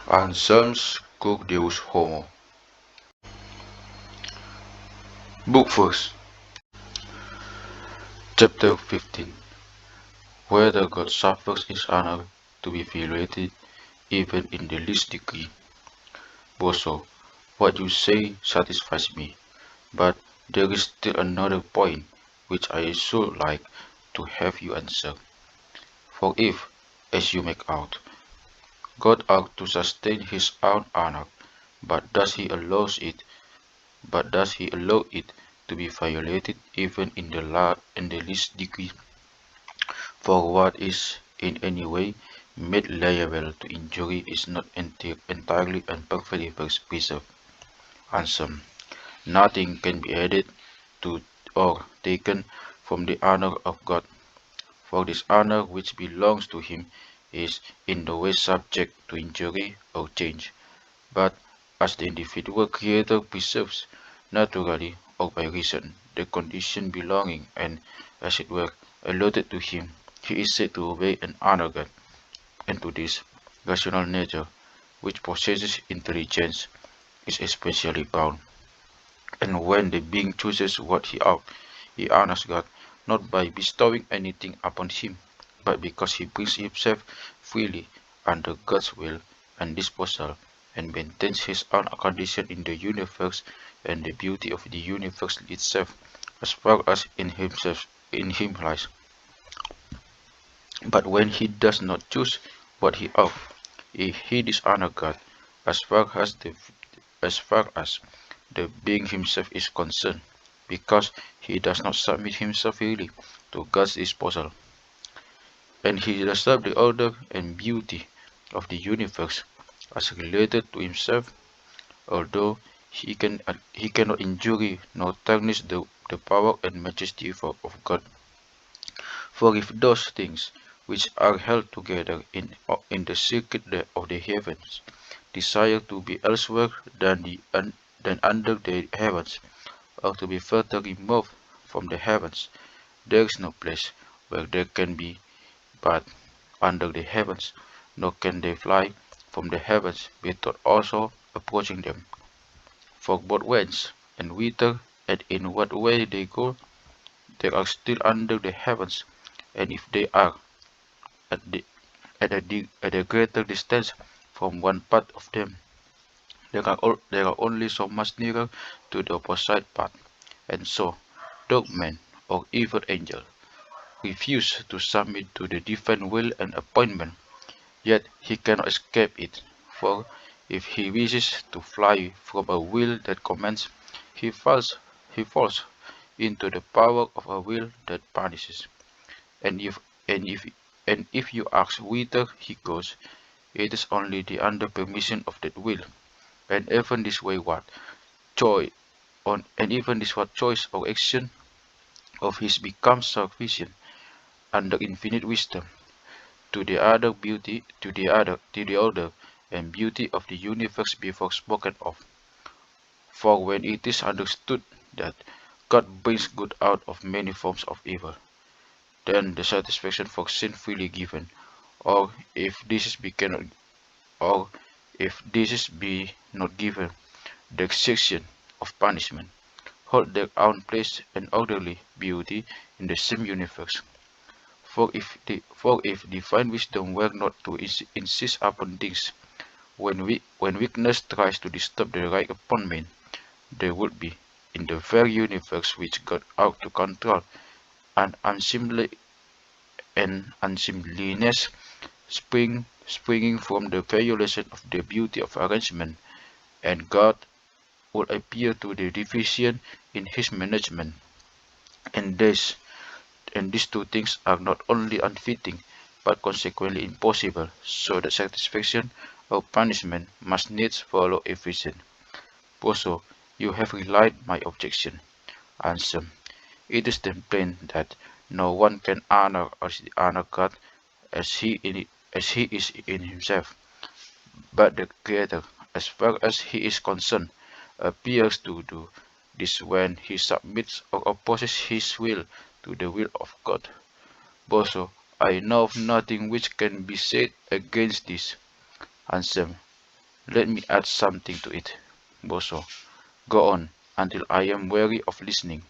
Anselmus Cur Deus Homo. Book First, Chapter 15. Whether God suffers his honor to be violated even in the least degree. Boso, what you say satisfies me, but there is still another point which I should like to have you answer. For if, as you make out, God ought to sustain his own honor, but does he allow it to be violated even in the least degree? For what is in any way made liable to injury is not entirely and perfectly preserved. Anselm. Nothing can be added to or taken from the honor of God, for this honor which belongs to him is in no way subject to injury or change, but as the individual creator preserves, naturally or by reason, the condition belonging and, as it were, allotted to him, he is said to obey and honor God, and to this rational nature, which possesses intelligence, is especially bound. And when the being chooses what he ought, he honors God, not by bestowing anything upon him, but because he brings himself freely under God's will and disposal, and maintains his own condition in the universe and the beauty of the universe itself, as far as in him lies. But when he does not choose what he ought, he dishonors God, as far as the being himself is concerned, because he does not submit himself really to God's disposal, and he disturbs the order and beauty of the universe as related to himself, although he cannot injure nor tarnish the power and majesty of God. For if those things which are held together in the circuit of the heavens desire to be elsewhere than under the heavens, or to be further removed from the heavens, there is no place where they can be but under the heavens, nor can they fly from the heavens without also approaching them. For both whence and whither and in what way they go, they are still under the heavens, and if they are at, the, at a greater distance from one part of them, they are only so much nearer to the opposite part, and so, dogman or evil angel refuse to submit to the divine will and appointment, yet he cannot escape it, for if he wishes to fly from a will that commands, he falls, he falls into the power of a will that punishes. And if and if and if you ask whither he goes, it is only the under permission of that will, and even this way what choice and even this what choice or action of his becomes sufficient under infinite wisdom to the order and beauty of the universe before spoken of. For when it is understood that God brings good out of many forms of evil, then the satisfaction for sin freely given, or if this is be cannot, or if this is be not given, the exaction of punishment, hold their own place and orderly beauty in the same universe. For if divine wisdom were not to insist upon things, when weakness tries to disturb the right upon men, there would be, in the very universe which God ought to control, an unseemliness springing from the violation of the beauty of arrangement, and God would appear to be deficient in his management. And this and these two things are not only unfitting, but consequently impossible, so that satisfaction or punishment must needs follow efficient. Also, you have relied my objection. Answer. It is then plain that no one can honor or honor God as he is in himself, but the Creator, as far as he is concerned, appears to do this when he submits or opposes his will to the will of God. Also, I know of nothing which can be said against this. Anselm. Let me add something to it. Boso, go on, until I am weary of listening.